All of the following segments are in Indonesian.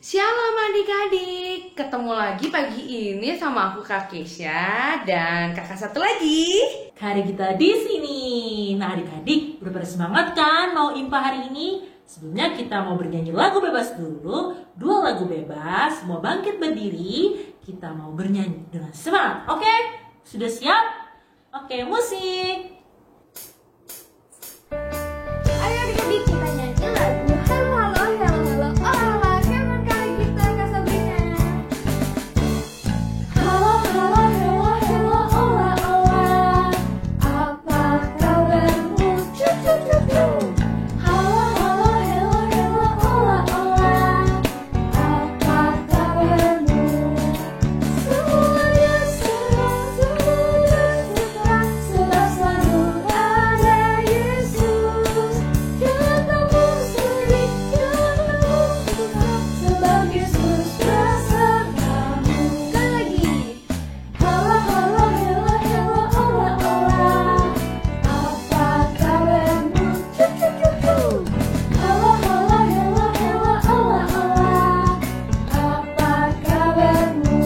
Shalom adik-adik, ketemu lagi pagi ini sama aku Kak Kesha dan kakak satu lagi. Hari kita di sini. Nah adik-adik, udah pada semangat kan mau IMPA hari ini? Sebelumnya kita mau bernyanyi lagu bebas dulu. 2 lagu bebas, mau bangkit berdiri. Kita mau bernyanyi dengan semangat. Oke? Sudah siap? Oke, musik. Ayo adik-adik kita nyanyi lagu Halo halo halo halo olah. Kapan kali kita Kak Sabrina. Halo halo halo halo olah olah. Apa kabarmu? Cu cu cu cu. Halo halo halo halo olah olah. Apa kabarmu? Semuanya senang senang sebab selalu ada Yesus. Jangan kamu sedih, jangan kamu susah, sebab Yesus bersamamu. Sekali lagi. Halo halo halo halo olah olah. Apa kabarmu? Cu cu cu cu. Halo halo halo halo olah olah. Apa kabarmu?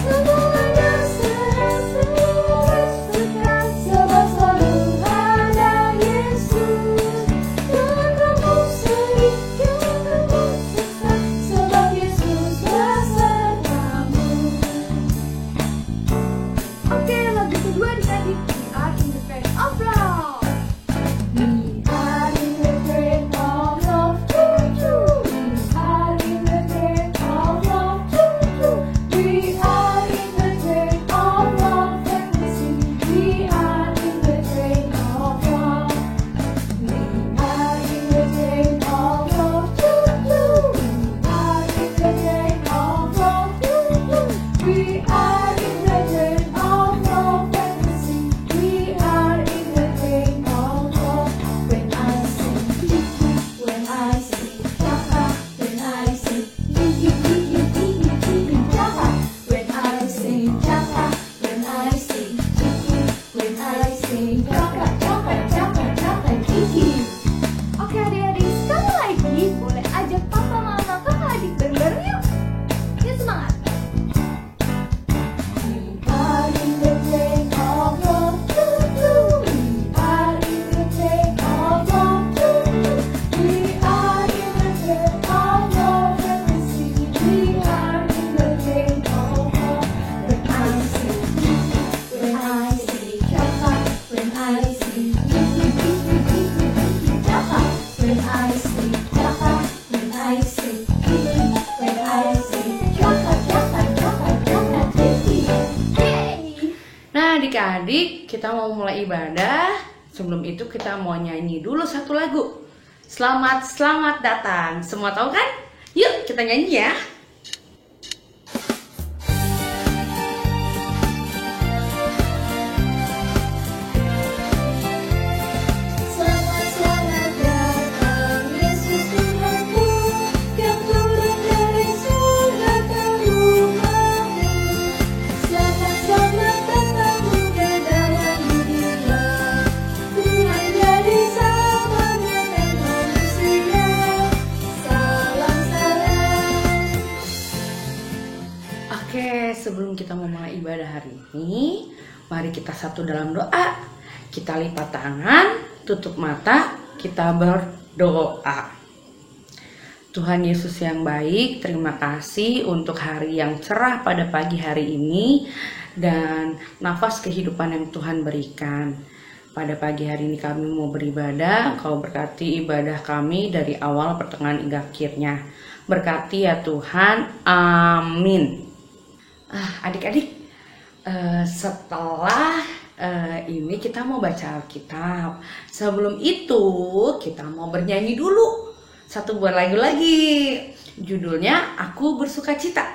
Semuanya senang senang sebab selalu ada Yesus. Jangan kamu sedih, jangan kamu susah, sebab Yesus bersamamu. Oke, lagu kedua adik-adik. We are in the train of love. We are in the train of love. Choo choo. We are in the train of love. Choo choo. We are in the train of love. Let me sing. We are in the train of love. We are in the train of love. Choo choo. We are in the train of love. Choo choo. We are in the train of love. Let me sing. We are in the train of love. When I sing, Kiki, when I sing, Jaka, when I sing, Kiki, Kiki, Kiki, Kiki, Jaka, when I sing, Jaka, when I sing, Kiki, when I sing, Jaka, Jaka, Jaka, Jaka, Kiki. Oke adik-adik, sekali lagi boleh ajak papa mama kakak adik bareng-bareng yuk. Yuk semangat. We are in the train of love, choo choo. We are in the train of love, choo choo. We are in the train of love, let me sing. We are in the train of love. When I sing, when I sing, Jaka, when I sing, Kiki, Kiki, Kiki, Kiki, Jaka, when I sing, Jaka, when I sing, Kiki, when I sing, Jaka, Jaka, Jaka, Jaka, Kiki. Yeay! Nah adik-adik, kita mau mulai ibadah. Sebelum itu kita mau nyanyi dulu satu lagu. Selamat, selamat datang. Semua tahu kan? Yuk kita nyanyi ya. Selamat selamat datang Yesus Tuhanku yang turun dari surga ke rumahmu. Selamat selamat datang ke dalam dunia. Tuhan jadi sama dengan manusia. Salam salam. Oke, sebelum kita memulai ibadah hari ini, mari kita satu dalam doa. Kita lipat tangan, tutup mata, kita berdoa. Tuhan Yesus yang baik, terima kasih untuk hari yang cerah pada pagi hari ini dan nafas kehidupan yang Tuhan berikan. Pada pagi hari ini kami mau beribadah, Engkau berkati ibadah kami dari awal, pertengahan, hingga akhirnya. Berkati ya Tuhan, amin. Adik-adik, setelah ini kita mau baca Alkitab. Sebelum itu kita mau bernyanyi dulu satu buah lagu lagi. Judulnya Aku Bersukacita.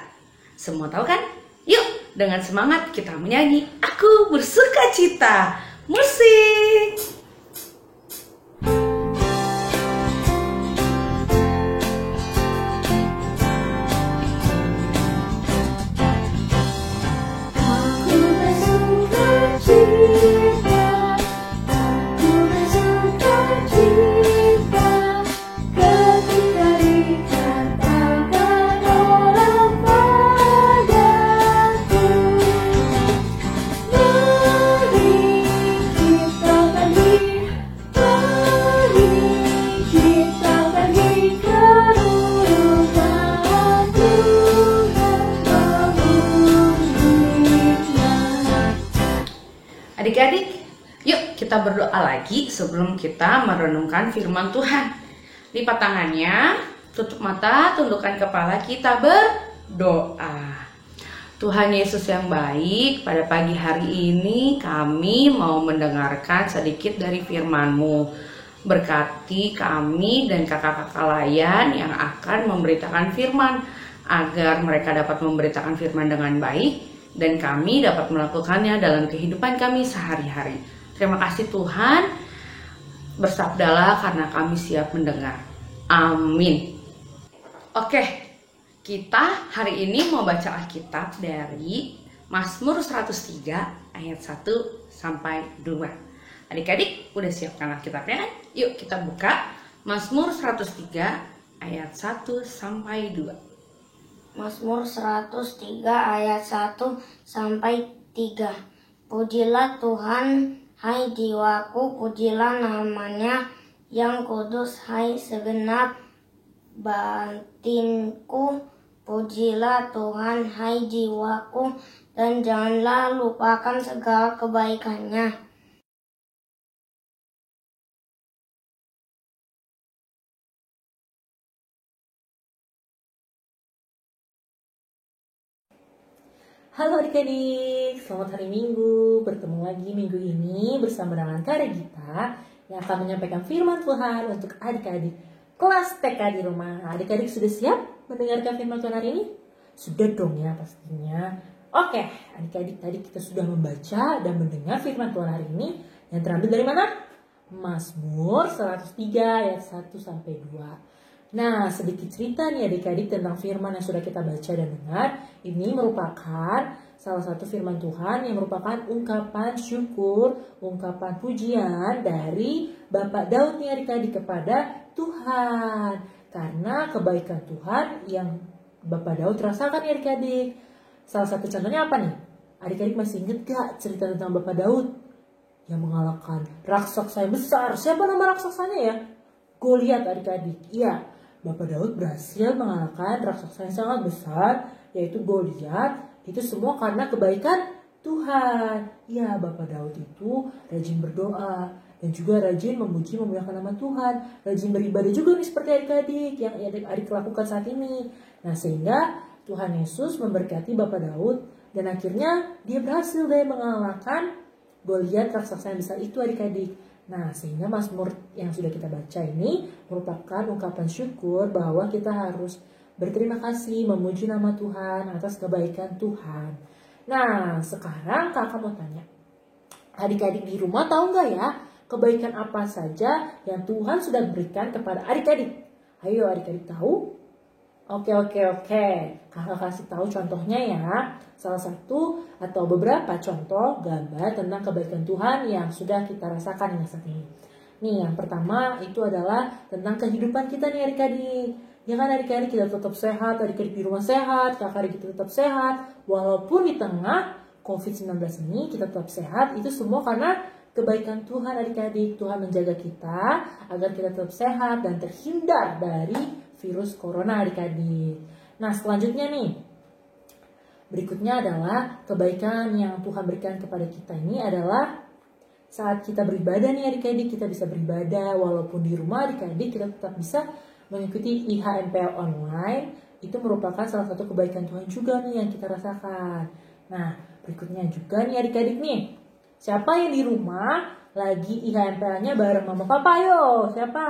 Semua tahu kan? Yuk dengan semangat kita menyanyi Aku Bersukacita. Musik. Aku bersukacita, aku bersukacita, ketika dikatakan Adik-adik, yuk kita berdoa lagi sebelum kita merenungkan firman Tuhan. Lipat tangannya, tutup mata, tundukkan kepala, kita berdoa. Tuhan Yesus yang baik, pada pagi hari ini kami mau mendengarkan sedikit dari firman-Mu. Berkati kami dan kakak-kakak layan yang akan memberitakan firman, agar mereka dapat memberitakan firman dengan baik dan kami dapat melakukannya dalam kehidupan kami sehari-hari. Terima kasih Tuhan, bersabdalah karena kami siap mendengar. Amin. Oke, kita hari ini mau baca Alkitab dari Mazmur 103 ayat 1 sampai 2. Adik-adik udah siapkan Alkitabnya kan? Yuk kita buka Mazmur 103 ayat 1 sampai 2. Mazmur 103 ayat 1 sampai 3. Pujilah Tuhan, hai jiwaku, pujilah namanya yang kudus, hai segenap batinku. Pujilah Tuhan, hai jiwaku, dan janganlah lupakan segala kebaikannya. Halo adik-adik, selamat hari Minggu. Bertemu lagi minggu ini bersama dengan Kak Regita yang akan menyampaikan firman Tuhan untuk adik-adik kelas TK di rumah. Adik-adik sudah siap mendengarkan firman Tuhan hari ini? Sudah dong ya pastinya. Oke, adik-adik tadi kita sudah membaca dan mendengar firman Tuhan hari ini yang terambil dari mana? Mazmur 103 ayat 1 sampai 2. Nah, sedikit cerita nih adik-adik tentang firman yang sudah kita baca dan dengar. Ini merupakan salah satu firman Tuhan yang merupakan ungkapan syukur, ungkapan pujian dari Bapak Daud nih adik-adik kepada Tuhan. Karena kebaikan Tuhan yang Bapak Daud rasakan nih adik-adik. Salah satu contohnya apa nih? Adik-adik masih ingat gak cerita tentang Bapak Daud yang mengalahkan raksasa yang besar? Siapa nama raksasanya ya? Goliat adik-adik. Iya. Bapak Daud berhasil mengalahkan raksasa yang sangat besar, yaitu Goliat. Itu semua karena kebaikan Tuhan. Ya, Bapak Daud itu rajin berdoa dan juga rajin memuji memuliakan nama Tuhan. Rajin beribadah juga nih seperti adik-adik yang adik-adik lakukan saat ini. Nah, sehingga Tuhan Yesus memberkati Bapak Daud dan akhirnya dia berhasil deh mengalahkan Goliat raksasa yang besar itu adik-adik. Nah, sehingga Mazmur yang sudah kita baca ini merupakan ungkapan syukur bahwa kita harus berterima kasih, memuji nama Tuhan atas kebaikan Tuhan. Nah, sekarang kakak mau tanya, adik-adik di rumah tahu nggak ya kebaikan apa saja yang Tuhan sudah berikan kepada adik-adik? Ayo adik-adik tahu? Oke. Kakak kasih tahu contohnya ya. Salah satu atau beberapa contoh gambar tentang kebaikan Tuhan yang sudah kita rasakan saat ini. Nih, yang pertama itu adalah tentang kehidupan kita nih adik-adik. Ya kan adik-adik kita tetap sehat, adik-adik di rumah sehat, kakak-adik kita tetap sehat. Walaupun di tengah COVID-19 ini kita tetap sehat, itu semua karena kebaikan Tuhan adik-adik. Tuhan menjaga kita agar kita tetap sehat dan terhindar dari virus corona adik-adik. Nah, selanjutnya nih, berikutnya adalah kebaikan yang Tuhan berikan kepada kita ini adalah saat kita beribadah nih adik-adik, kita bisa beribadah walaupun di rumah adik-adik, kita tetap bisa mengikuti IHMPL online. Itu merupakan salah satu kebaikan Tuhan juga nih yang kita rasakan. Nah, berikutnya juga nih adik-adik nih, siapa yang di rumah lagi IHMPL-nya bareng mama papa? Ayo, siapa?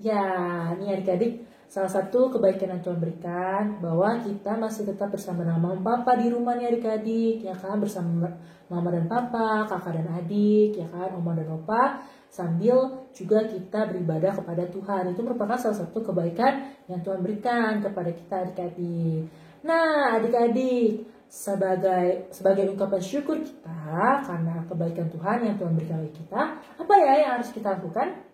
Ya, nih adik-adik, salah satu kebaikan yang Tuhan berikan bahwa kita masih tetap bersama mama dan papa di rumah nih adik-adik, ya kan, bersama mama dan papa, kakak dan adik, ya kan, oma dan opa, sambil juga kita beribadah kepada Tuhan. Itu merupakan salah satu kebaikan yang Tuhan berikan kepada kita adik-adik. Nah, adik-adik, sebagai ungkapan syukur kita karena kebaikan Tuhan yang Tuhan berikan kepada kita, apa ya yang harus kita lakukan?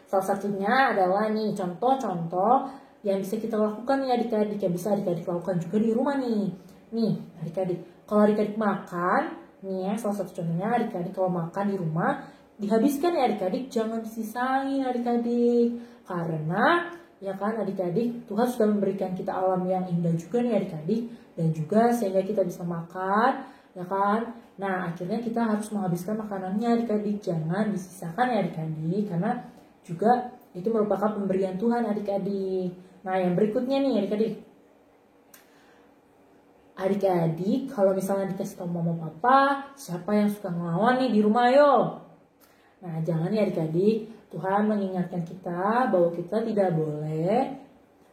Salah satunya adalah nih contoh-contoh yang bisa kita lakukan nih adik-adik, yang bisa adik-adik lakukan juga di rumah nih. Nih adik-adik, kalau adik-adik makan, nih ya salah satu contohnya adik-adik kalau makan di rumah, dihabiskan ya adik-adik, jangan disisain adik-adik. Karena ya kan adik-adik, Tuhan sudah memberikan kita alam yang indah juga nih adik-adik. Dan juga sehingga kita bisa makan ya kan? Nah, akhirnya kita harus menghabiskan makanannya adik-adik, jangan disisakan ya adik-adik, karena juga itu merupakan pemberian Tuhan adik-adik. Nah, yang berikutnya nih adik-adik. Adik-adik, kalau misalnya dikasih tahu mama papa, siapa yang suka ngelawan nih di rumah yo? Nah, jangan ya adik-adik, Tuhan mengingatkan kita bahwa kita tidak boleh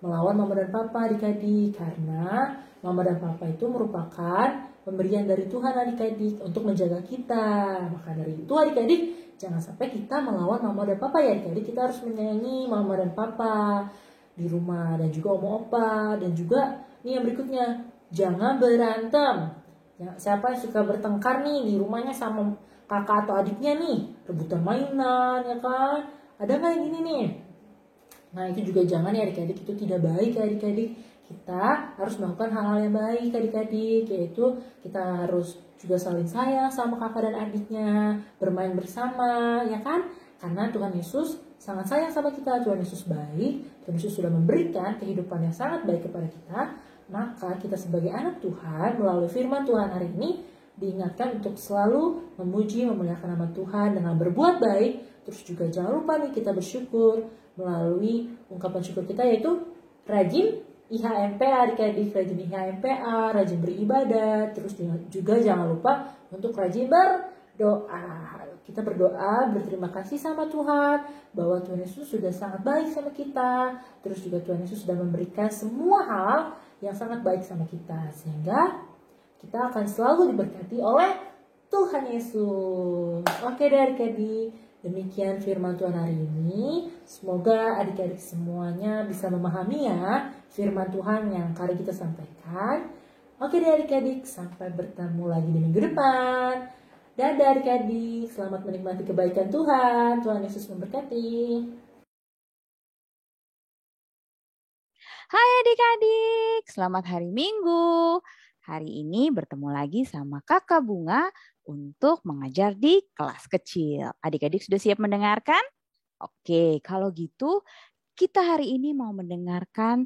melawan mama dan papa adik-adik, karena mama dan papa itu merupakan pemberian dari Tuhan adik-adik untuk menjaga kita. Maka dari itu adik-adik, jangan sampai kita melawan mama dan papa ya adik-adik. Kita harus menyayangi mama dan papa di rumah dan juga oma opa. Dan juga nih yang berikutnya, jangan berantem. Ya, siapa yang suka bertengkar nih di rumahnya sama kakak atau adiknya nih, rebutan mainan ya kan? Ada nggak yang gini nih? Nah itu juga jangan ya adik-adik, itu tidak baik ya adik-adik. Kita harus melakukan hal-hal yang baik adik-adik, yaitu kita harus juga saling sayang sama kakak dan adiknya, bermain bersama ya kan? Karena Tuhan Yesus sangat sayang sama kita, Tuhan Yesus baik, Tuhan Yesus sudah memberikan kehidupan yang sangat baik kepada kita. Maka kita sebagai anak Tuhan melalui firman Tuhan hari ini diingatkan untuk selalu memuji, memuliakan nama Tuhan dengan berbuat baik. Terus juga jangan lupa nih kita bersyukur melalui ungkapan syukur kita, yaitu rajin IHMPA adik-adik, rajin IHMPA, rajin beribadah. Terus juga jangan lupa untuk rajin berdoa. Kita berdoa, berterima kasih sama Tuhan bahwa Tuhan Yesus sudah sangat baik sama kita. Terus juga Tuhan Yesus sudah memberikan semua hal yang sangat baik sama kita, sehingga kita akan selalu diberkati oleh Tuhan Yesus. Oke deh adik-adik, demikian firman Tuhan hari ini. Semoga adik-adik semuanya bisa memahami ya firman Tuhan yang kali kita sampaikan. Oke deh adik-adik, sampai bertemu lagi di minggu depan. Dadah adik-adik, selamat menikmati kebaikan Tuhan. Tuhan Yesus memberkati. Hai adik-adik, selamat hari Minggu. Hari ini bertemu lagi sama Kakak Bunga untuk mengajar di kelas kecil. Adik-adik sudah siap mendengarkan? Oke, kalau gitu kita hari ini mau mendengarkan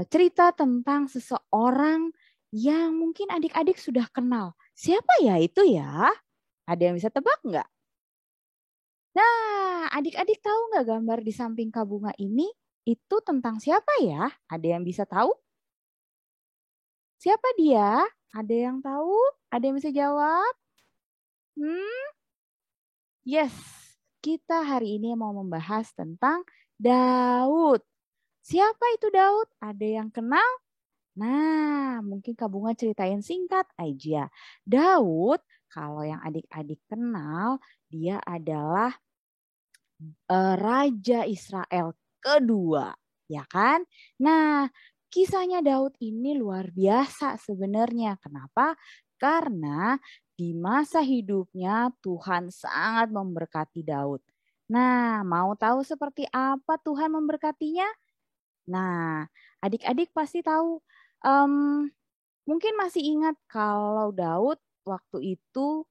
cerita tentang seseorang yang mungkin adik-adik sudah kenal. Siapa ya itu ya? Ada yang bisa tebak nggak? Nah, adik-adik tahu nggak gambar di samping Kak Bunga ini itu tentang siapa ya? Ada yang bisa tahu? Siapa dia? Ada yang tahu? Ada yang bisa jawab? Yes, kita hari ini mau membahas tentang Daud. Siapa itu Daud? Ada yang kenal? Nah, mungkin Kak Bunga ceritain singkat aja. Daud, kalau yang adik-adik kenal, dia adalah Raja Israel kedua, ya kan? Nah, kisahnya Daud ini luar biasa sebenarnya. Kenapa? Karena di masa hidupnya Tuhan sangat memberkati Daud. Nah, mau tahu seperti apa Tuhan memberkatinya? Nah, adik-adik pasti tahu. Mungkin masih ingat kalau Daud waktu itu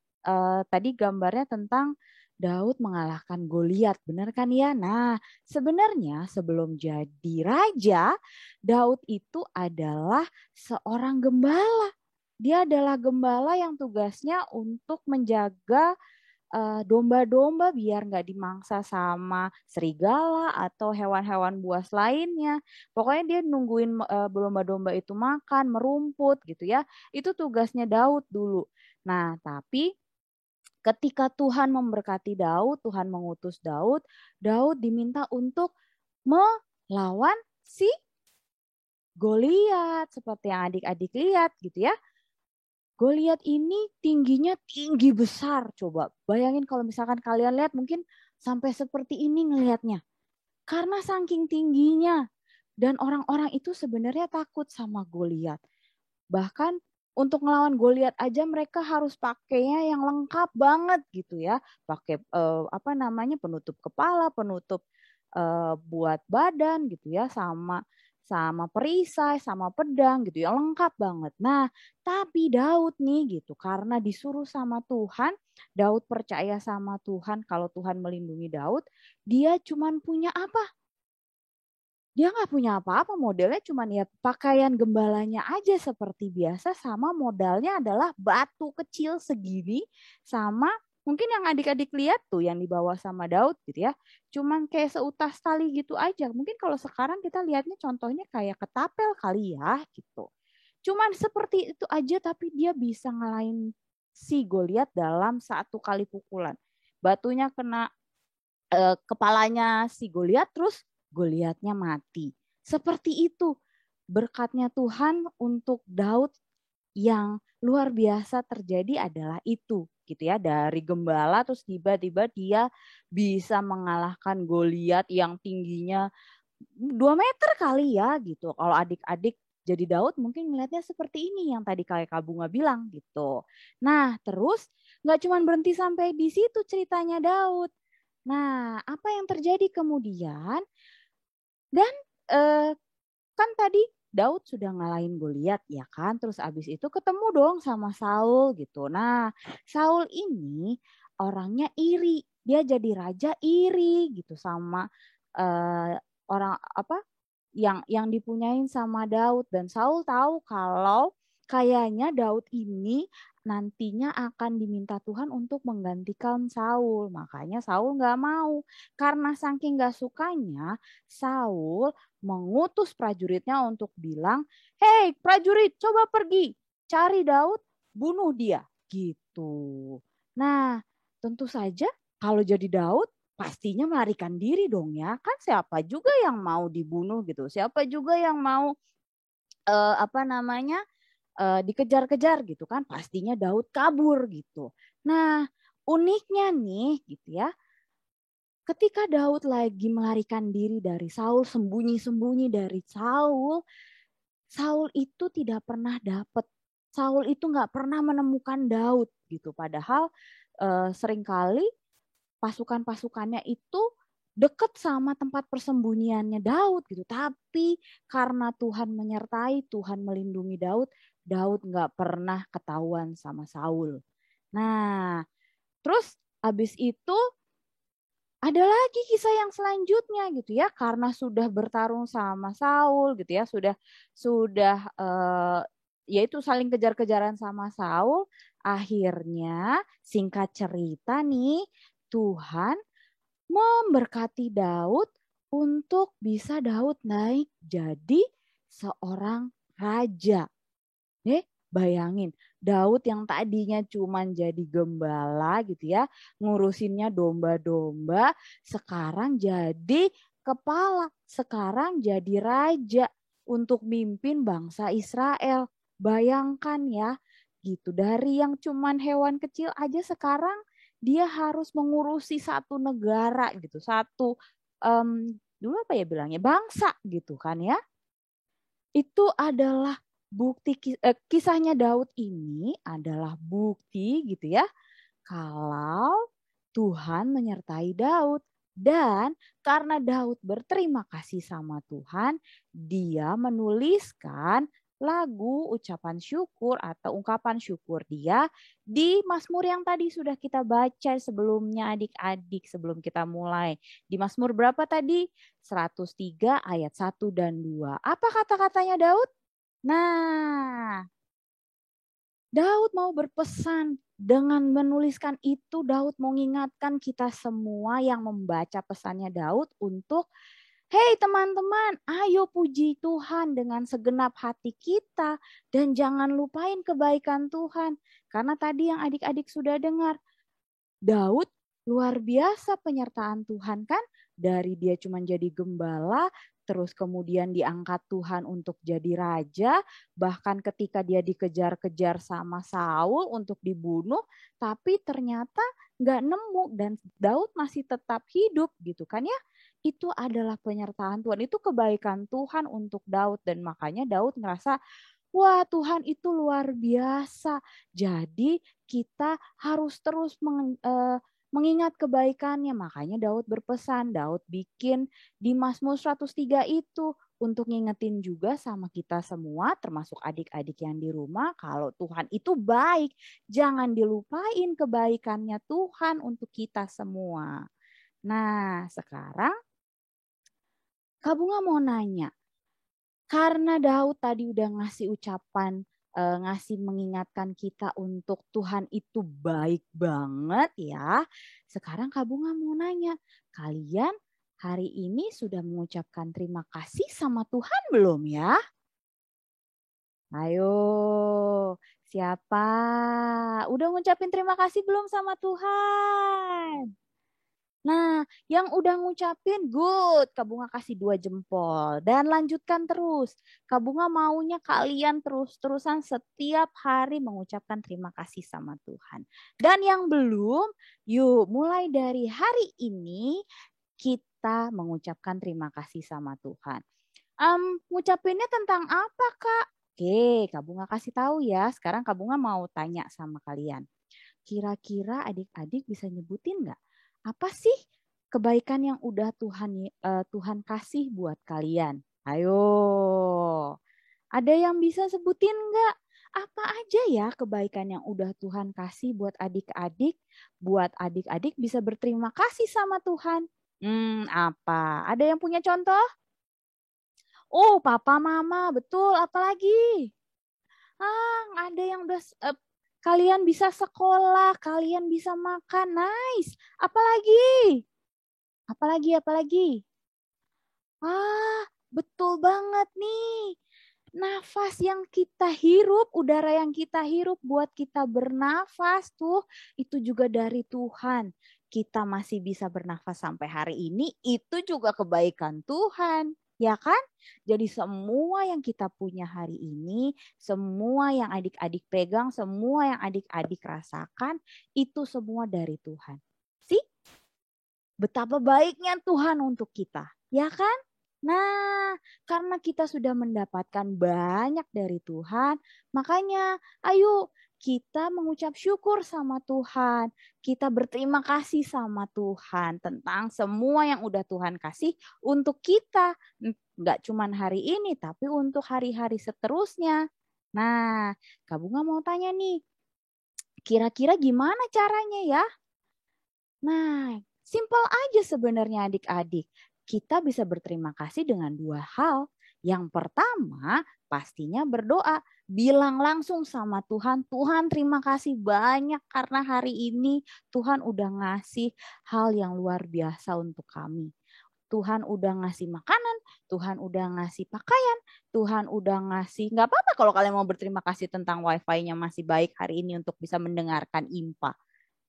tadi gambarnya tentang Daud mengalahkan Goliat, benar kan ya? Nah, sebenarnya sebelum jadi raja, Daud itu adalah seorang gembala. Dia adalah gembala yang tugasnya untuk menjaga domba-domba biar nggak dimangsa sama serigala atau hewan-hewan buas lainnya. Pokoknya dia nungguin domba-domba itu makan, merumput gitu ya. Itu tugasnya Daud dulu. Nah, tapi ketika Tuhan memberkati Daud, Tuhan mengutus Daud, Daud diminta untuk melawan si Goliat seperti yang adik-adik lihat gitu ya. Goliat ini tingginya tinggi besar. Coba bayangin kalau misalkan kalian lihat mungkin sampai seperti ini ngelihatnya. Karena saking tingginya. Dan orang-orang itu sebenarnya takut sama Goliat. Bahkan untuk ngelawan Goliat aja mereka harus pakainya yang lengkap banget gitu ya. Pakai penutup kepala, penutup buat badan gitu ya, sama perisai, sama pedang gitu ya, lengkap banget. Nah, tapi Daud nih gitu, karena disuruh sama Tuhan, Daud percaya sama Tuhan kalau Tuhan melindungi Daud, dia cuman punya apa? dia nggak punya apa-apa, modelnya cuman ya pakaian gembalanya aja seperti biasa, sama modalnya adalah batu kecil segini, sama mungkin yang adik-adik lihat tuh yang dibawa sama Daud gitu ya, cuman kayak seutas tali gitu aja. Mungkin kalau sekarang kita lihatnya contohnya kayak ketapel kali ya gitu. Cuman seperti itu aja tapi dia bisa ngalahin si Goliat dalam satu kali pukulan. Batunya kena kepalanya si Goliat, terus Goliatnya mati. Seperti itu berkatnya Tuhan untuk Daud yang luar biasa terjadi adalah itu gitu ya, dari gembala terus tiba-tiba dia bisa mengalahkan Goliat yang tingginya 2 meter kali ya gitu. Kalau adik-adik jadi Daud mungkin melihatnya seperti ini yang tadi kayak Kak Bunga bilang gitu. Nah terus nggak cuma berhenti sampai di situ ceritanya Daud. Nah apa yang terjadi kemudian? Dan eh, kan tadi Daud sudah ngalahin Goliat ya kan, terus abis itu ketemu dong sama Saul gitu. Nah, Saul ini orangnya iri, dia jadi raja iri gitu sama eh, orang apa yang dipunyain sama Daud, dan Saul tahu kalau kayaknya Daud ini nantinya akan diminta Tuhan untuk menggantikan Saul. Makanya Saul nggak mau. Karena saking nggak sukanya, Saul mengutus prajuritnya untuk bilang, "Hei prajurit, coba pergi cari Daud, bunuh dia." Gitu. Nah, tentu saja kalau jadi Daud pastinya melarikan diri dong ya. Kan siapa juga yang mau dibunuh gitu. Siapa juga yang mau apa namanya dikejar-kejar gitu kan. Pastinya Daud kabur gitu. Nah, uniknya nih gitu ya. Ketika Daud lagi melarikan diri dari Saul, sembunyi-sembunyi dari Saul, Saul itu tidak pernah dapat. Saul itu nggak pernah menemukan Daud gitu. Padahal seringkali pasukan-pasukannya itu deket sama tempat persembunyiannya Daud gitu. Tapi karena Tuhan menyertai, Tuhan melindungi Daud, Daud nggak pernah ketahuan sama Saul. Nah, terus habis itu ada lagi kisah yang selanjutnya gitu ya, karena sudah bertarung sama Saul gitu ya, sudah yaitu saling kejar-kejaran sama Saul, akhirnya singkat cerita nih Tuhan memberkati Daud untuk bisa Daud naik jadi seorang raja. Bayangin, Daud yang tadinya cuman jadi gembala gitu ya, ngurusinnya domba-domba, sekarang jadi kepala, sekarang jadi raja untuk mimpin bangsa Israel. Bayangkan ya, gitu. Dari yang cuman hewan kecil aja sekarang dia harus mengurusi satu negara gitu, satu dulu apa ya bilangnya, bangsa gitu kan ya. Itu adalah bukti kisahnya Daud ini adalah bukti gitu ya kalau Tuhan menyertai Daud, dan karena Daud berterima kasih sama Tuhan, dia menuliskan lagu ucapan syukur atau ungkapan syukur dia di Mazmur yang tadi sudah kita baca sebelumnya adik-adik sebelum kita mulai. Di Mazmur berapa tadi? 103 ayat 1 dan 2. Apa kata-katanya Daud? Nah, Daud mau berpesan dengan menuliskan itu. Daud mau mengingatkan kita semua yang membaca pesannya Daud untuk, hey teman-teman, ayo puji Tuhan dengan segenap hati kita dan jangan lupain kebaikan Tuhan. Karena tadi yang adik-adik sudah dengar, Daud luar biasa penyertaan Tuhan kan, dari dia cuma jadi gembala, terus kemudian diangkat Tuhan untuk jadi raja, bahkan ketika dia dikejar-kejar sama Saul untuk dibunuh, tapi ternyata nggak nemu dan Daud masih tetap hidup gitu kan ya. Itu adalah penyertaan Tuhan, itu kebaikan Tuhan untuk Daud, dan makanya Daud ngerasa, wah Tuhan itu luar biasa. Jadi kita harus terus mengingat kebaikannya. Makanya Daud berpesan, Daud bikin di Mazmur 103 itu untuk ngingetin juga sama kita semua, termasuk adik-adik yang di rumah, kalau Tuhan itu baik. Jangan dilupain kebaikannya Tuhan untuk kita semua. Nah, sekarang Kak Bunga mau nanya, karena Daud tadi udah ngasih ucapan, ngasih mengingatkan kita untuk Tuhan itu baik banget ya. Sekarang Kak Bunga mau nanya, kalian hari ini sudah mengucapkan terima kasih sama Tuhan belum ya? Ayo, siapa? Udah ngucapin terima kasih belum sama Tuhan? Nah, yang udah ngucapin good, Kak Bunga kasih 2 jempol. Dan lanjutkan terus. Kak Bunga maunya kalian terus-terusan setiap hari mengucapkan terima kasih sama Tuhan. Dan yang belum, yuk mulai dari hari ini kita mengucapkan terima kasih sama Tuhan. Ngucapinnya tentang apa, Kak? Oke, Kak Bunga kasih tahu ya. Sekarang Kak Bunga mau tanya sama kalian. Kira-kira adik-adik bisa nyebutin nggak? Apa sih kebaikan yang udah Tuhan kasih buat kalian? Ayo, ada yang bisa sebutin nggak? Apa aja ya kebaikan yang udah Tuhan kasih buat adik-adik? Buat adik-adik bisa berterima kasih sama Tuhan. Apa? Ada yang punya contoh? Oh, papa, mama, betul. Apalagi? Ada yang udah kalian bisa sekolah, kalian bisa makan, nice. Apalagi? Apalagi? Betul banget nih. Nafas yang kita hirup, udara yang kita hirup buat kita bernafas tuh, itu juga dari Tuhan. Kita masih bisa bernafas sampai hari ini, itu juga kebaikan Tuhan. Ya kan? Jadi semua yang kita punya hari ini, semua yang adik-adik pegang, semua yang adik-adik rasakan, itu semua dari Tuhan. Sih? Betapa baiknya Tuhan untuk kita. Ya kan? Nah, karena kita sudah mendapatkan banyak dari Tuhan, makanya ayo kita mengucap syukur sama Tuhan. Kita berterima kasih sama Tuhan tentang semua yang udah Tuhan kasih untuk kita. Nggak cuma hari ini, tapi untuk hari-hari seterusnya. Nah, Kak Bunga mau tanya nih, kira-kira gimana caranya ya? Nah, simpel aja sebenarnya adik-adik. Kita bisa berterima kasih dengan 2 hal. Yang pertama, pastinya berdoa. Bilang langsung sama Tuhan, Tuhan terima kasih banyak karena hari ini Tuhan udah ngasih hal yang luar biasa untuk kami. Tuhan udah ngasih makanan, Tuhan udah ngasih pakaian, Tuhan udah ngasih, nggak apa-apa kalau kalian mau berterima kasih tentang wifi-nya masih baik hari ini untuk bisa mendengarkan IMPA.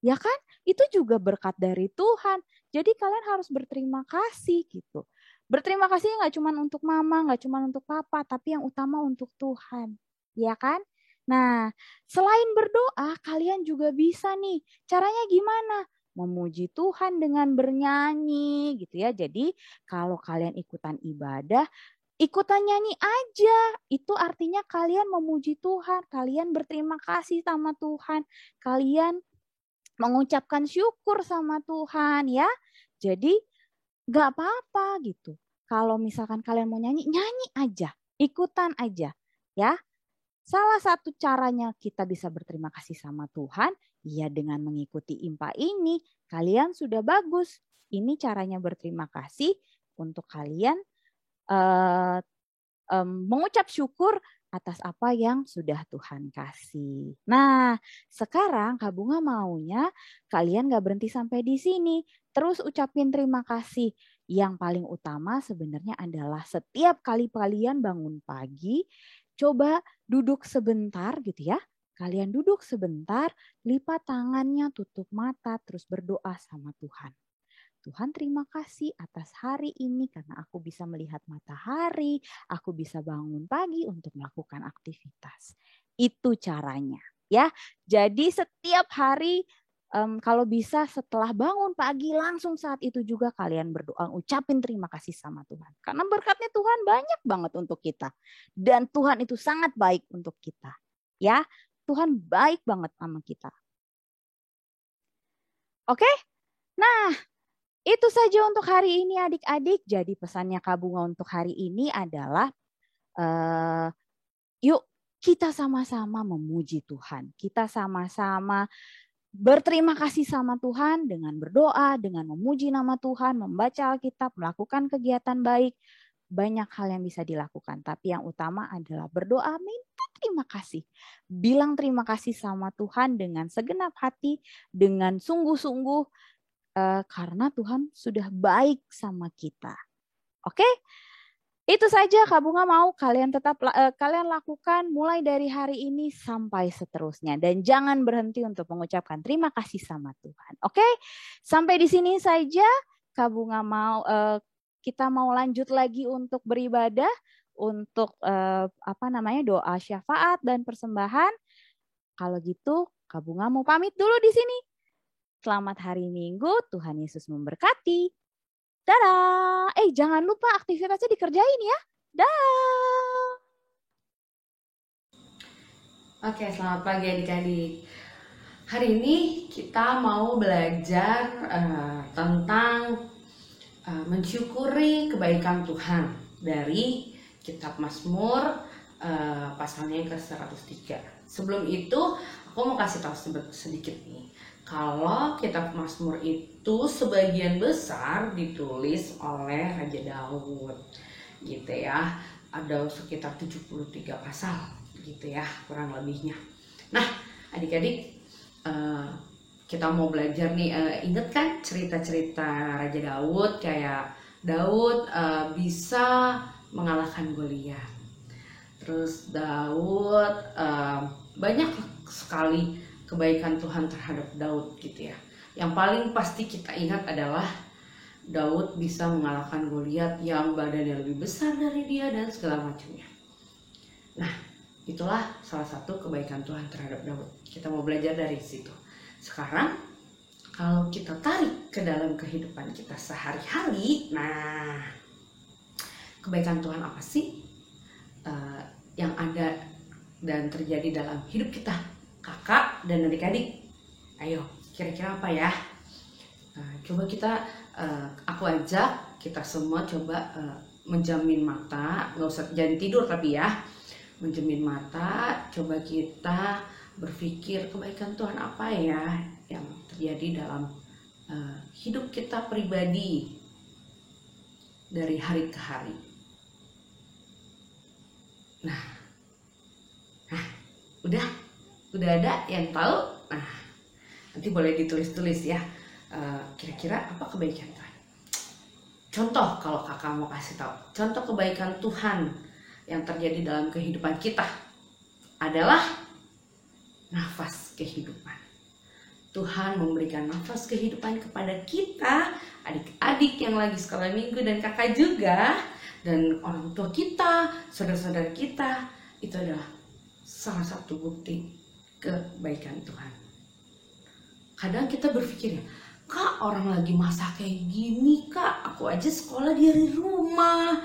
Ya kan? Itu juga berkat dari Tuhan. Jadi kalian harus berterima kasih gitu. Berterima kasih nggak cuma untuk mama, nggak cuma untuk papa, tapi yang utama untuk Tuhan. Ya kan? Nah, selain berdoa, kalian juga bisa nih. Caranya gimana? Memuji Tuhan dengan bernyanyi gitu ya. Jadi kalau kalian ikutan ibadah, ikutan nyanyi aja. Itu artinya kalian memuji Tuhan. Kalian berterima kasih sama Tuhan. Kalian mengucapkan syukur sama Tuhan ya. Jadi gak apa-apa gitu. Kalau misalkan kalian mau nyanyi, nyanyi aja. Ikutan aja ya. Salah satu caranya kita bisa berterima kasih sama Tuhan, ya dengan mengikuti IMPA ini. Kalian sudah bagus. Ini caranya berterima kasih untuk kalian mengucap syukur atas apa yang sudah Tuhan kasih. Nah, sekarang Kak Bunga maunya kalian gak berhenti sampai di sini. Terus ucapin terima kasih. Yang paling utama sebenarnya adalah setiap kali kalian bangun pagi, coba duduk sebentar gitu ya. Kalian duduk sebentar, lipat tangannya, tutup mata, terus berdoa sama Tuhan. Tuhan terima kasih atas hari ini karena aku bisa melihat matahari, aku bisa bangun pagi untuk melakukan aktivitas. Itu caranya ya. Jadi setiap hari kalau bisa setelah bangun pagi langsung saat itu juga kalian berdoa, ucapin terima kasih sama Tuhan. Karena berkatnya Tuhan banyak banget untuk kita. Dan Tuhan itu sangat baik untuk kita. Ya, Tuhan baik banget sama kita. Oke? Nah, itu saja untuk hari ini adik-adik. Jadi pesannya Kak Bunga untuk hari ini adalah yuk kita sama-sama memuji Tuhan. Kita sama-sama berterima kasih sama Tuhan dengan berdoa, dengan memuji nama Tuhan, membaca Alkitab, melakukan kegiatan baik. banyak hal yang bisa dilakukan. Tapi yang utama adalah berdoa, minta terima kasih. Bilang terima kasih sama Tuhan dengan segenap hati, dengan sungguh-sungguh, karena Tuhan sudah baik sama kita. Oke? Itu saja Kak Bunga mau kalian kalian lakukan mulai dari hari ini sampai seterusnya, dan jangan berhenti untuk mengucapkan terima kasih sama Tuhan. Oke? Sampai di sini saja Kak Bunga mau kita mau lanjut lagi untuk beribadah, untuk doa syafaat dan persembahan. Kalau gitu Kak Bunga mau pamit dulu di sini. Selamat hari Minggu, Tuhan Yesus memberkati. Dadah. Jangan lupa aktivitasnya dikerjain ya. Dadah. Oke, selamat pagi adik-adik. Hari ini kita mau belajar tentang mensyukuri kebaikan Tuhan dari kitab Mazmur pasalnya ke-103. Sebelum itu, aku mau kasih tahu sedikit nih. Kalau kitab Mazmur itu sebagian besar ditulis oleh Raja Daud, gitu ya. Ada sekitar 73 pasal, gitu ya, kurang lebihnya. Nah, adik-adik, kita mau belajar nih, inget kan cerita-cerita Raja Daud, kayak Daud bisa mengalahkan Goliat. Terus Daud banyak sekali kebaikan Tuhan terhadap Daud, gitu ya. Yang paling pasti kita ingat adalah Daud bisa mengalahkan Goliat yang badannya lebih besar dari dia dan segala macamnya. Nah, itulah salah satu kebaikan Tuhan terhadap Daud. Kita mau belajar dari situ. Sekarang kalau kita tarik ke dalam kehidupan kita sehari-hari, nah, kebaikan Tuhan apa sih yang ada dan terjadi dalam hidup kita, kakak dan adik-adik? Ayo, kira-kira apa ya? Coba kita, aku ajak kita semua coba menjamin mata, jangan tidur tapi ya, menjamin mata, coba kita berpikir kebaikan Tuhan apa ya yang terjadi dalam hidup kita pribadi dari hari ke hari. Nah, udah ada yang tahu? Nah, nanti boleh ditulis-tulis ya, kira-kira apa kebaikan Tuhan. Contoh, kalau kakak mau kasih tahu, contoh kebaikan Tuhan yang terjadi dalam kehidupan kita adalah nafas kehidupan. Tuhan memberikan nafas kehidupan kepada kita, adik-adik yang lagi sekolah minggu dan kakak juga, dan orang tua kita, saudara-saudara kita. Itu adalah salah satu bukti kebaikan Tuhan. Kadang kita berpikir ya, Kak, orang lagi masa kayak gini, Kak, aku aja sekolah dari rumah,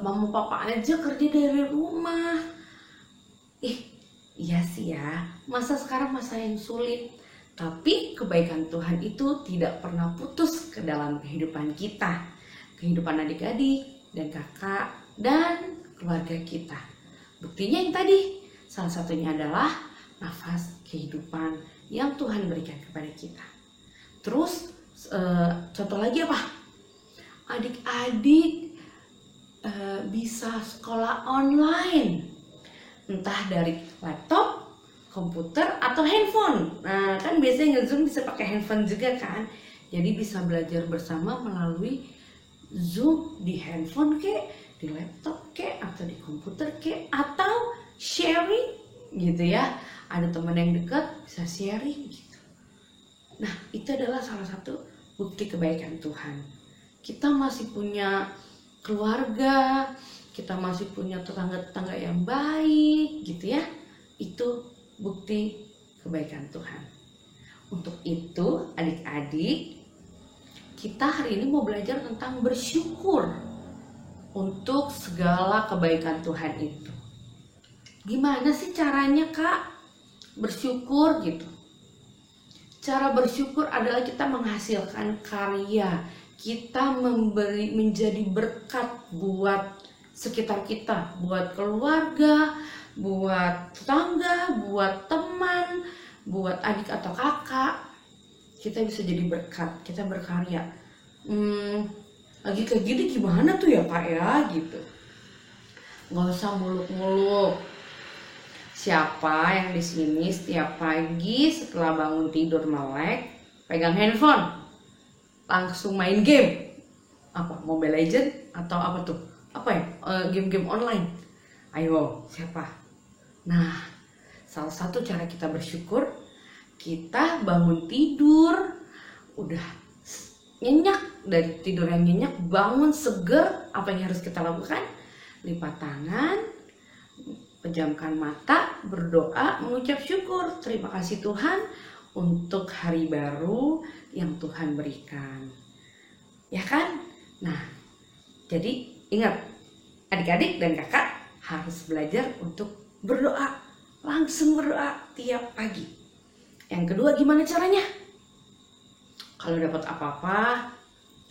mama papa aja kerja dari rumah. Iya sih ya, masa sekarang masa yang sulit. Tapi kebaikan Tuhan itu tidak pernah putus ke dalam kehidupan kita, kehidupan adik-adik dan kakak dan keluarga kita. Buktinya yang tadi, salah satunya adalah nafas kehidupan yang Tuhan berikan kepada kita. Terus contoh lagi apa? Adik-adik bisa sekolah online, entah dari laptop, komputer, atau handphone. Nah, kan biasanya nge-Zoom bisa pakai handphone juga kan. Jadi bisa belajar bersama melalui Zoom di handphone kek, di laptop kek, atau di komputer kek, atau sharing gitu ya. Ada teman yang dekat bisa sharing gitu. Nah, itu adalah salah satu bukti kebaikan Tuhan. Kita masih punya keluarga, kita masih punya tetangga-tetangga yang baik gitu ya. Itu bukti kebaikan Tuhan. Untuk itu, adik-adik, kita hari ini mau belajar tentang bersyukur untuk segala kebaikan Tuhan itu. Gimana sih caranya, Kak? Bersyukur gitu. Cara bersyukur adalah kita menghasilkan karya, kita menjadi berkat buat sekitar kita, buat keluarga, buat tetangga, buat teman, buat adik atau kakak. Kita bisa jadi berkat, kita berkarya. lagi kayak gini gimana tuh ya Kak ya gitu. Nggak usah muluk-muluk. Siapa yang di sini setiap pagi setelah bangun tidur melek pegang handphone langsung main game? Apa, Mobile Legend atau apa tuh? Apa ya? Game-game online. Ayo, siapa? Nah, salah satu cara kita bersyukur, kita bangun tidur udah nyenyak, dari tidur yang nyenyak bangun seger. Apa yang harus kita lakukan? Lipat tangan, pejamkan mata, berdoa, mengucap syukur. Terima kasih Tuhan untuk hari baru yang Tuhan berikan. Ya kan? Nah, jadi ingat, adik-adik dan kakak harus belajar untuk berdoa. Langsung berdoa tiap pagi. Yang kedua, gimana caranya? Kalau dapat apa-apa,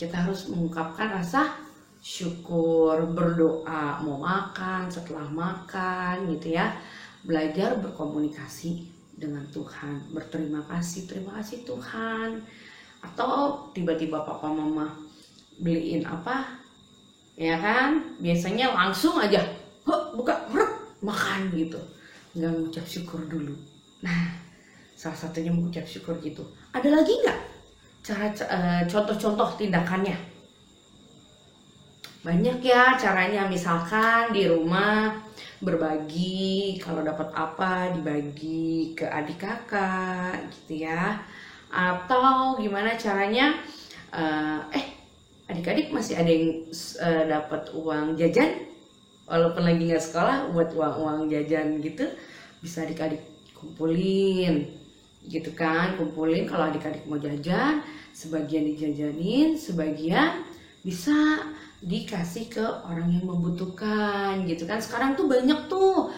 kita harus mengungkapkan rasa syukur, berdoa, mau makan, setelah makan gitu ya. Belajar berkomunikasi dengan Tuhan, berterima kasih Tuhan. Atau tiba-tiba papa mama beliin apa, ya kan? Biasanya langsung aja, buka, makan gitu. Nggak mengucap syukur dulu. Nah, salah satunya mengucap syukur gitu. Ada lagi nggak contoh-contoh tindakannya? Banyak ya caranya. Misalkan di rumah berbagi, kalau dapat apa dibagi ke adik kakak gitu ya. Atau gimana caranya, adik-adik masih ada yang dapat uang jajan walaupun lagi nggak sekolah, buat uang jajan gitu, bisa adik-adik kumpulin gitu kan. Kumpulin, kalau adik-adik mau jajan, sebagian dijajanin, sebagian bisa dikasih ke orang yang membutuhkan gitu kan. Sekarang tuh banyak tuh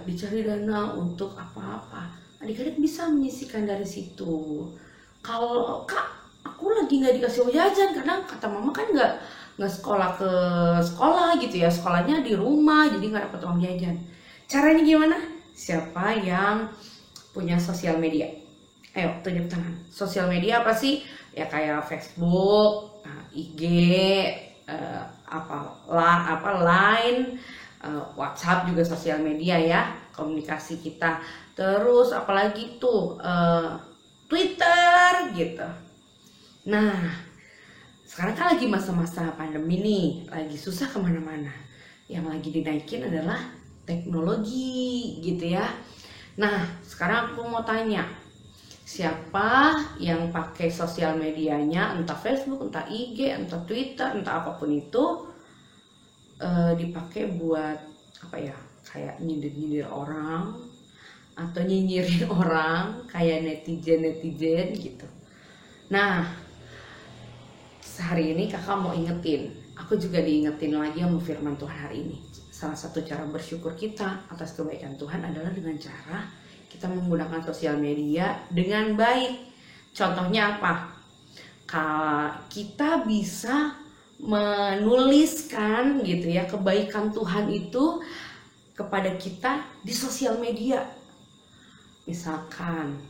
dicari dana untuk apa-apa, adik-adik bisa menyisihkan dari situ. Kalau Kak, aku lagi nggak dikasih uang jajan karena kata mama kan nggak sekolah ke sekolah gitu ya, sekolahnya di rumah, jadi nggak dapat uang jajan. Caranya gimana? Siapa yang punya sosial media? Ayo tunjuk tangan. Sosial media apa sih? Ya kayak Facebook, IG, Line, WhatsApp juga sosial media ya, komunikasi kita. Terus apalagi tuh Twitter gitu. Nah, sekarang kan lagi masa-masa pandemi nih, lagi susah kemana-mana. Yang lagi dinaikin adalah teknologi gitu ya. Nah, sekarang aku mau tanya, siapa yang pakai sosial medianya, entah Facebook, entah IG, entah Twitter, entah apapun itu, dipakai buat apa ya, kayak nyindir-nyindir orang atau nyinyirin orang, kayak netizen gitu. Nah, hari ini kakak mau ingetin, aku juga diingetin lagi sama firman Tuhan hari ini. Salah satu cara bersyukur kita atas kebaikan Tuhan adalah dengan cara kita menggunakan sosial media dengan baik. Contohnya apa? Kita bisa menuliskan gitu ya, kebaikan Tuhan itu kepada kita di sosial media. Misalkan,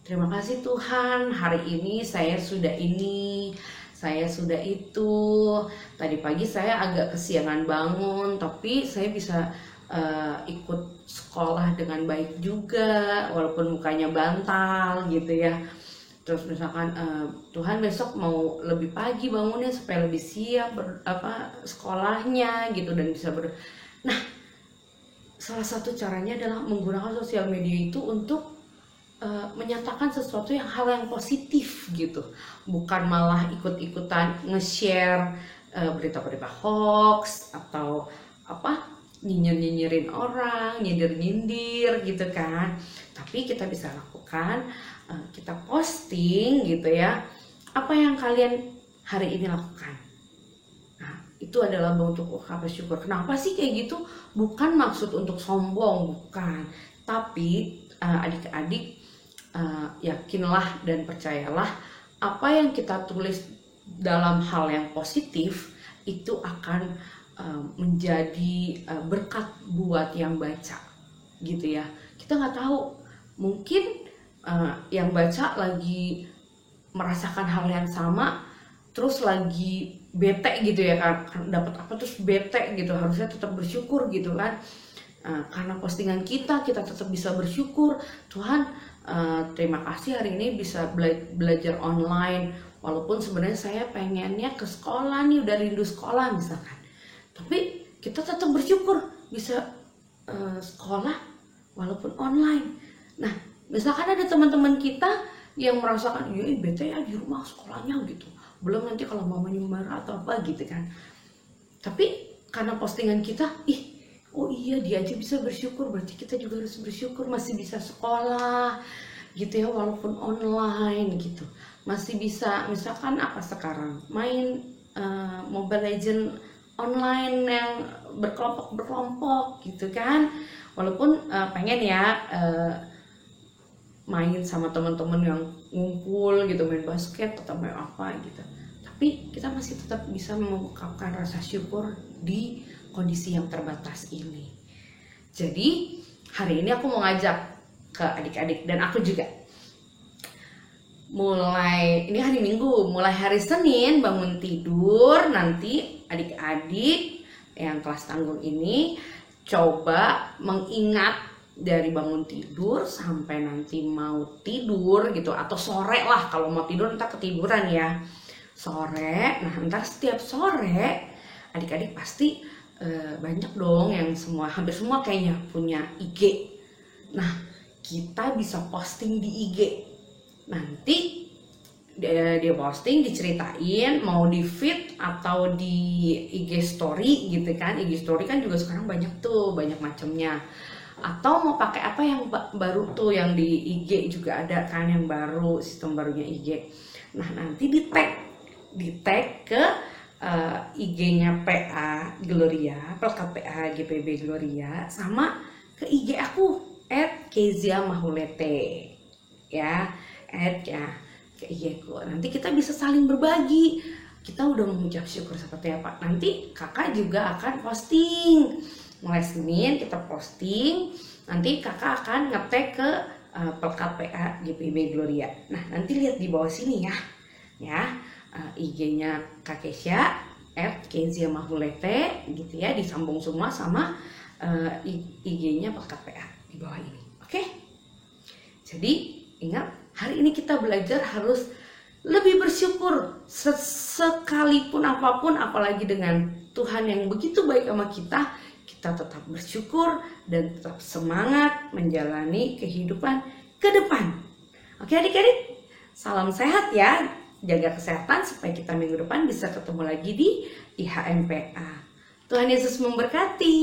terima kasih Tuhan, hari ini saya sudah ini, saya sudah itu. Tadi pagi saya agak kesiangan bangun, tapi saya bisa ikut sekolah dengan baik juga, walaupun mukanya bantal gitu ya. Terus misalkan Tuhan besok mau lebih pagi bangunnya supaya lebih siap sekolahnya gitu, dan bisa Nah, salah satu caranya adalah menggunakan sosial media itu untuk menyatakan sesuatu hal yang positif gitu, bukan malah ikut-ikutan nge-share berita-berita hoax atau nyinyirin orang, nyindir gitu kan. Tapi kita bisa lakukan, kita posting gitu ya, apa yang kalian hari ini lakukan. Nah, itu adalah bentuk ungkapan syukur. Kenapa sih kayak gitu? Bukan maksud untuk sombong, bukan. Tapi adik-adik, yakinlah dan percayalah, apa yang kita tulis dalam hal yang positif itu akan menjadi berkat buat yang baca gitu ya. Kita nggak tahu, mungkin yang baca lagi merasakan hal yang sama, terus lagi bete gitu ya kan, dapat apa terus bete gitu, harusnya tetap bersyukur gitu kan. Karena postingan kita tetap bisa bersyukur. Tuhan, terima kasih hari ini bisa belajar online, walaupun sebenarnya saya pengennya ke sekolah nih, udah rindu sekolah misalkan, tapi kita tetap bersyukur bisa sekolah walaupun online. Nah, misalkan ada teman-teman kita yang merasakan, ya bete ya di rumah sekolahnya gitu, belum nanti kalau mamanya marah atau apa gitu kan. Tapi karena postingan kita, oh iya dia aja bisa bersyukur, berarti kita juga harus bersyukur masih bisa sekolah gitu ya, walaupun online gitu. Masih bisa misalkan apa sekarang, main Mobile Legend online yang berkelompok gitu kan. Walaupun pengen ya main sama teman-teman yang ngumpul gitu, main basket atau main apa gitu. Tapi kita masih tetap bisa mengungkapkan rasa syukur di kondisi yang terbatas ini. Jadi hari ini aku mau ngajak ke adik-adik dan aku juga, mulai ini hari Minggu, mulai hari Senin bangun tidur nanti adik-adik yang kelas tanggung ini coba mengingat dari bangun tidur sampai nanti mau tidur gitu, atau sore lah kalau mau tidur entar ketiduran ya sore. Nah entar setiap sore adik-adik pasti banyak dong yang hampir semua kayaknya punya IG. Nah kita bisa posting di IG, nanti dia posting diceritain mau di feed atau di IG story gitu kan. IG story kan juga sekarang banyak tuh, banyak macamnya. Atau mau pakai apa yang baru tuh, yang di IG juga ada kan yang baru, sistem barunya IG. Nah nanti di tag ke IG-nya PA Gloria, Pelkat PA GPB Gloria, sama ke IG aku @kezia_mahulete ya, ke IG ku. Nanti kita bisa saling berbagi, kita udah mengucap syukur seperti apa. Nanti kakak juga akan posting, mulai Senin kita posting, nanti kakak akan nge-tag ke Pelkat PA GPB Gloria. Nah nanti lihat di bawah sini ya. IG-nya Kak Kesya @kezia_mahulete gitu ya, disambung semua sama IG-nya Pelkat PA di bawah ini. Oke? Jadi ingat, hari ini kita belajar harus lebih bersyukur sekalipun apapun, apalagi dengan Tuhan yang begitu baik sama kita tetap bersyukur dan tetap semangat menjalani kehidupan ke depan. Oke adik-adik, salam sehat ya. Jaga kesehatan supaya kita minggu depan bisa ketemu lagi di IHMPA. Tuhan Yesus memberkati.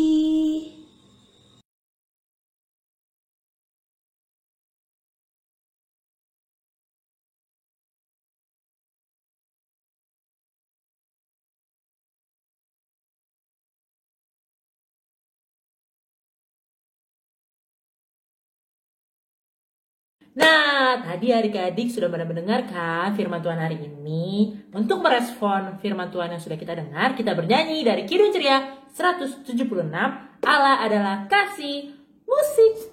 Nah, tadi adik-adik sudah pada mendengarkan firman Tuhan hari ini. Untuk merespon firman Tuhan yang sudah kita dengar, kita bernyanyi dari Kidung Ceria 176, Allah adalah kasih. Musik.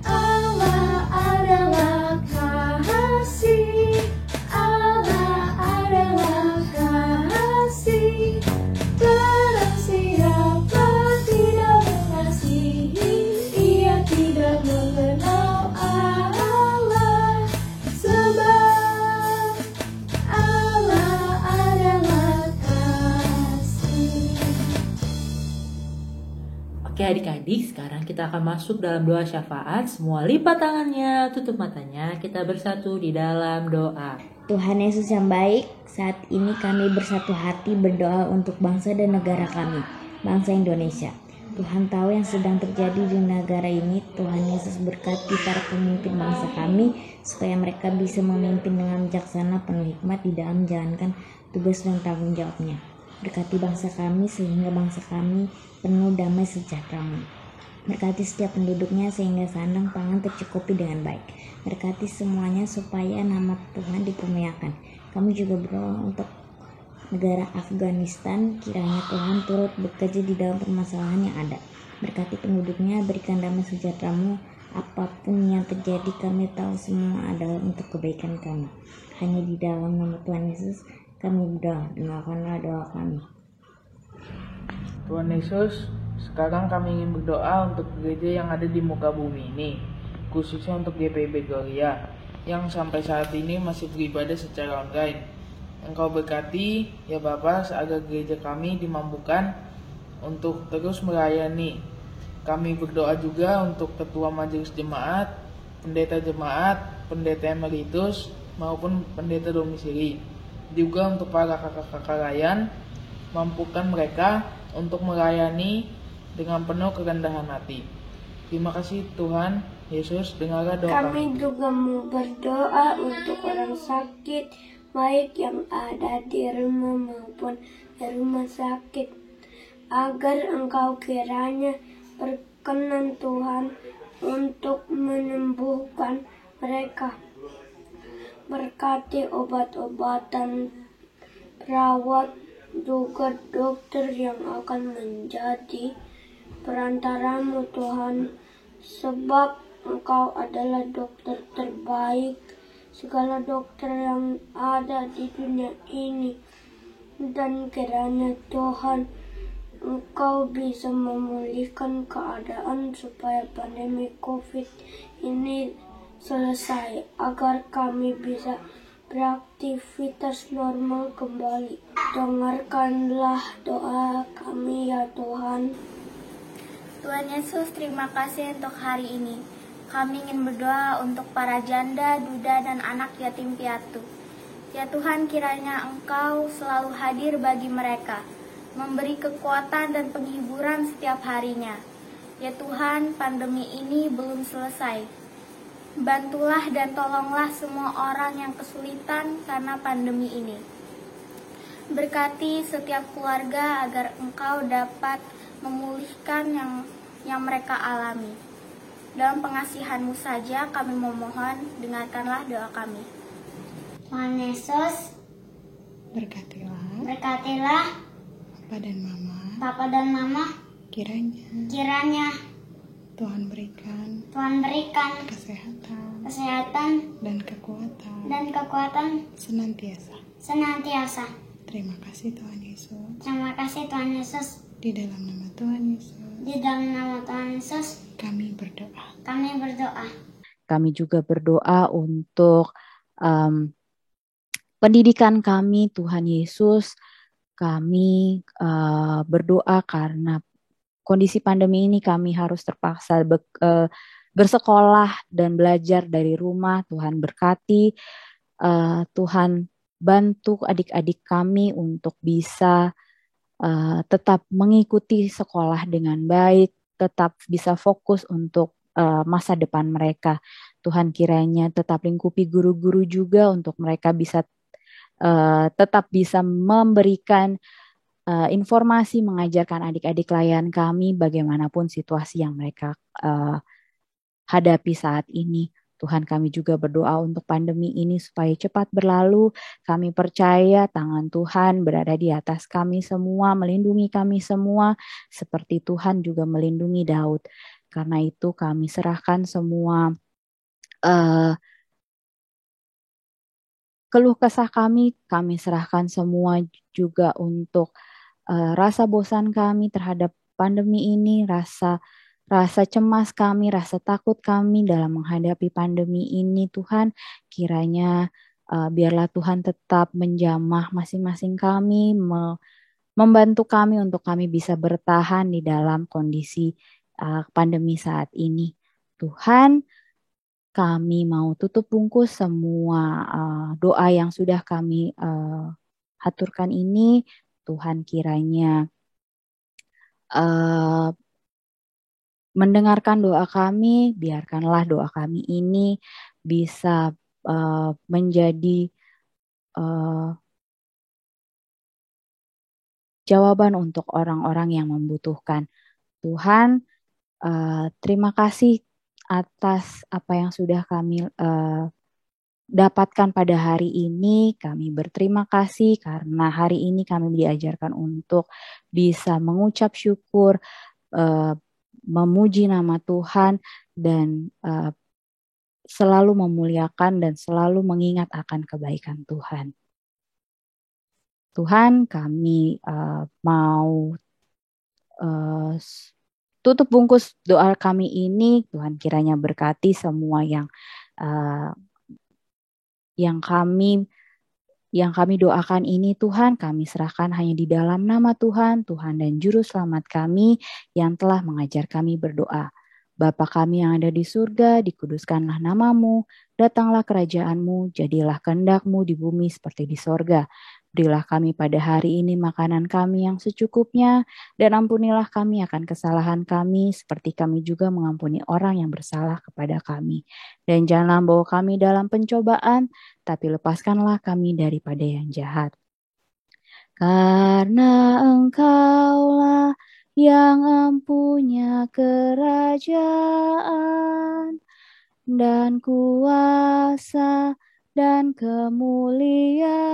Allah adalah kasih, Allah adalah kasih. Barang siapa tidak mengasihi, ia tidak mengenal Allah. Sebab Allah adalah kasih. Oke adik-adik, sekarang kita akan masuk dalam doa syafaat. Semua lipat tangannya, tutup matanya. Kita bersatu di dalam doa. Tuhan Yesus yang baik, saat ini kami bersatu hati berdoa untuk bangsa dan negara kami, bangsa Indonesia. Tuhan tahu yang sedang terjadi di negara ini. Tuhan Yesus berkati para pemimpin bangsa kami, supaya mereka bisa memimpin dengan bijaksana, penuh hikmat di dalam menjalankan tugas dan tanggung jawabnya. Berkati bangsa kami sehingga bangsa kami penuh damai sejahtera-Mu. Berkati setiap penduduknya sehingga sandang pangan tercukupi dengan baik. Berkati semuanya supaya nama Tuhan dipermuliakan. Kami juga berdoa untuk negara Afghanistan, kiranya Tuhan turut bekerja di dalam permasalahan yang ada. Berkati penduduknya, berikan damai sejahtera-Mu Apapun yang terjadi, kami tahu semua adalah untuk kebaikan kami. Hanya di dalam nama Tuhan Yesus kami berdoa. Dengarkanlah doa kami. Tuhan Yesus, sekarang kami ingin berdoa untuk gereja yang ada di muka bumi ini, khususnya untuk GPIB Gloria, yang sampai saat ini masih beribadah secara online. Engkau berkati, ya Bapa, agar gereja kami dimampukan untuk terus melayani. Kami berdoa juga untuk ketua majelis jemaat, pendeta emeritus, maupun pendeta domisili. Juga untuk para kakak-kakak layan, mampukan mereka untuk melayani dengan penuh kerendahan hati. Terima kasih Tuhan Yesus, dengarlah doa kami. Kami juga mau berdoa untuk orang sakit, baik yang ada di rumah maupun di rumah sakit, agar Engkau kiranya berkenan Tuhan untuk menyembuhkan mereka. Berkati obat-obatan, perawat, juga dokter yang akan menjadi perantaramu Tuhan, sebab Engkau adalah dokter terbaik segala dokter yang ada di dunia ini. Dan kiranya Tuhan, Engkau bisa memulihkan keadaan supaya pandemi COVID ini selesai, agar kami bisa beraktivitas normal kembali. Dengarkanlah doa kami ya Tuhan. Tuhan Yesus, terima kasih untuk hari ini. Kami ingin berdoa untuk para janda, duda, dan anak yatim piatu. Ya Tuhan, kiranya Engkau selalu hadir bagi mereka, memberi kekuatan dan penghiburan setiap harinya. Ya Tuhan, pandemi ini belum selesai. Bantulah dan tolonglah semua orang yang kesulitan karena pandemi ini. Berkati setiap keluarga agar Engkau dapat memulihkan yang mereka alami. Dalam pengasihan-Mu saja kami memohon, dengarkanlah doa kami. Tuhan Yesus, berkatilah Papa dan Mama, kiranya Tuhan berikan kesehatan dan kekuatan senantiasa. Terima kasih Tuhan Yesus. Terima kasih Tuhan Yesus. Di dalam nama Tuhan Yesus kami berdoa. Kami juga berdoa untuk pendidikan kami, Tuhan Yesus. Kami berdoa karena kondisi pandemi ini kami harus terpaksa bersekolah dan belajar dari rumah. Tuhan berkati, Tuhan bantu adik-adik kami untuk bisa tetap mengikuti sekolah dengan baik, tetap bisa fokus untuk masa depan mereka. Tuhan kiranya tetap lingkupi guru-guru juga untuk mereka bisa tetap bisa memberikan informasi, mengajarkan adik-adik layan kami bagaimanapun situasi yang mereka hadapi saat ini. Tuhan, kami juga berdoa untuk pandemi ini supaya cepat berlalu. Kami percaya tangan Tuhan berada di atas kami semua, melindungi kami semua, seperti Tuhan juga melindungi Daud. Karena itu kami serahkan semua keluh kesah kami serahkan semua juga untuk rasa bosan kami terhadap pandemi ini, rasa cemas kami, rasa takut kami dalam menghadapi pandemi ini. Tuhan, kiranya biarlah Tuhan tetap menjamah masing-masing kami, membantu kami untuk kami bisa bertahan di dalam kondisi pandemi saat ini. Tuhan, kami mau tutup bungkus semua doa yang sudah kami haturkan ini. Tuhan kiranya mendengarkan doa kami, biarkanlah doa kami ini bisa menjadi jawaban untuk orang-orang yang membutuhkan. Tuhan, terima kasih atas apa yang sudah kami dapatkan pada hari ini. Kami berterima kasih karena hari ini kami diajarkan untuk bisa mengucap syukur, memuji nama Tuhan dan selalu memuliakan dan selalu mengingat akan kebaikan Tuhan. Tuhan, kami mau tutup bungkus doa kami ini. Tuhan kiranya berkati semua yang kami doakan ini. Tuhan, kami serahkan hanya di dalam nama Tuhan, Tuhan dan Juru Selamat kami yang telah mengajar kami berdoa. Bapa kami yang ada di surga, dikuduskanlah namamu, datanglah kerajaanmu, jadilah kehendak-mu di bumi seperti di sorga. Berilah kami pada hari ini makanan kami yang secukupnya, dan ampunilah kami akan kesalahan kami, seperti kami juga mengampuni orang yang bersalah kepada kami. Dan janganlah bawa kami dalam pencobaan, tapi lepaskanlah kami daripada yang jahat. Karena Engkaulah yang empunya kerajaan dan kuasa dan kemuliaan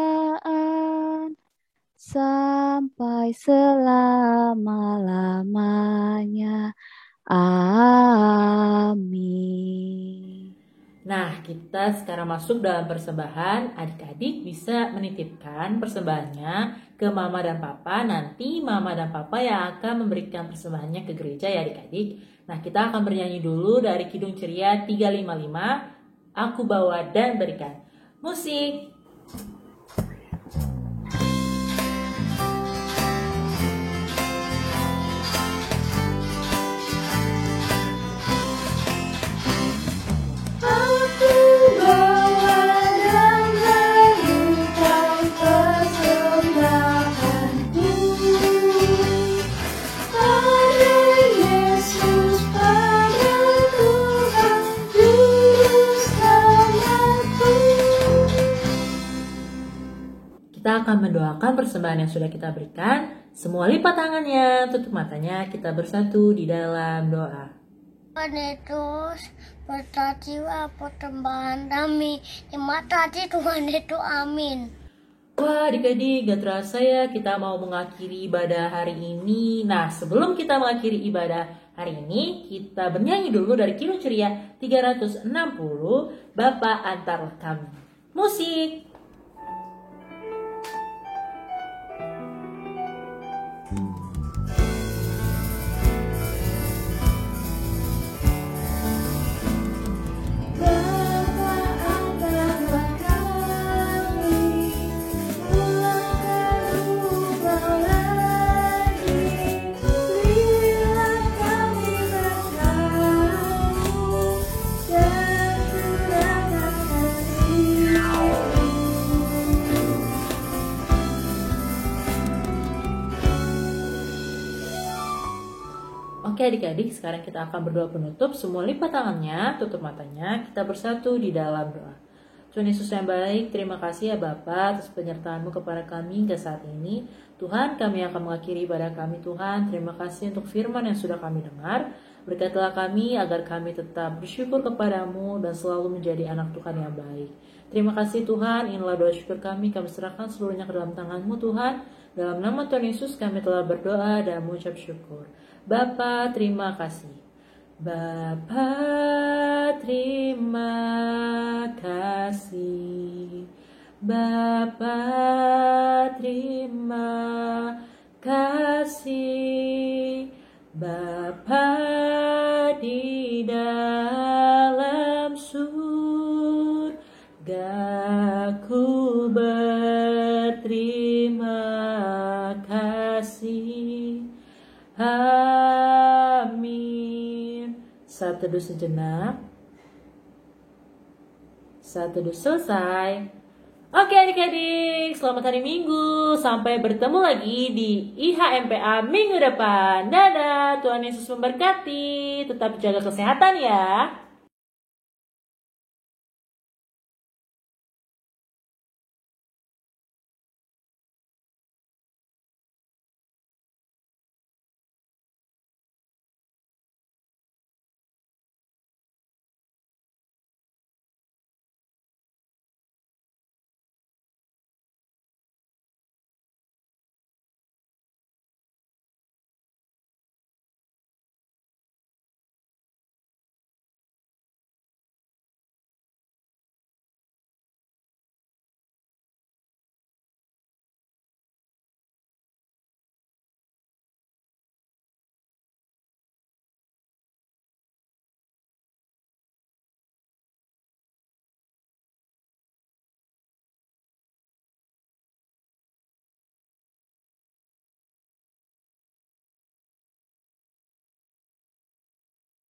sampai selama-lamanya. Amin. Nah, kita sekarang masuk dalam persembahan. Adik-adik bisa menitipkan persembahannya ke mama dan papa. Nanti mama dan papa yang akan memberikan persembahannya ke gereja ya adik-adik. Nah, kita akan bernyanyi dulu dari Kidung Ceria 355. Aku bawa dan berikan. Musik. Kita akan mendoakan persembahan yang sudah kita berikan. Semua lipat tangannya, tutup matanya, kita bersatu di dalam doa. Tuhan Yesus, berkatilah persembahan kami. Terima kasih Tuhan Yesus, amin. Wah adik-adik, gak terasa ya kita mau mengakhiri ibadah hari ini. Nah, sebelum kita mengakhiri ibadah hari ini, kita bernyanyi dulu dari Kidung Ceria 360, Bapa antarlah kami. Musik. Oke adik-adik, sekarang kita akan berdoa penutup. Semua lipat tangannya, tutup matanya, kita bersatu di dalam doa. Tuhan Yesus yang baik, terima kasih ya Bapa atas penyertaan-Mu kepada kami hingga saat ini. Tuhan, kami akan mengakhiri ibadah kami Tuhan. Terima kasih untuk firman yang sudah kami dengar. Berkatilah kami agar kami tetap bersyukur kepadamu dan selalu menjadi anak Tuhan yang baik. Terima kasih Tuhan, inilah doa syukur kami serahkan seluruhnya ke dalam tangan-Mu Tuhan. Dalam nama Tuhan Yesus kami telah berdoa dan mengucap syukur. Bapa, terima kasih. Bapa, terima kasih. Bapa, terima kasih. Bapa di dalam surga, ku berterima kasih. Amin. Saat teduh sejenak. Saat teduh selesai. Oke adik-adik, selamat hari Minggu. Sampai bertemu lagi di IHMPA minggu depan. Dadah, Tuhan Yesus memberkati. Tetap jaga kesehatan ya.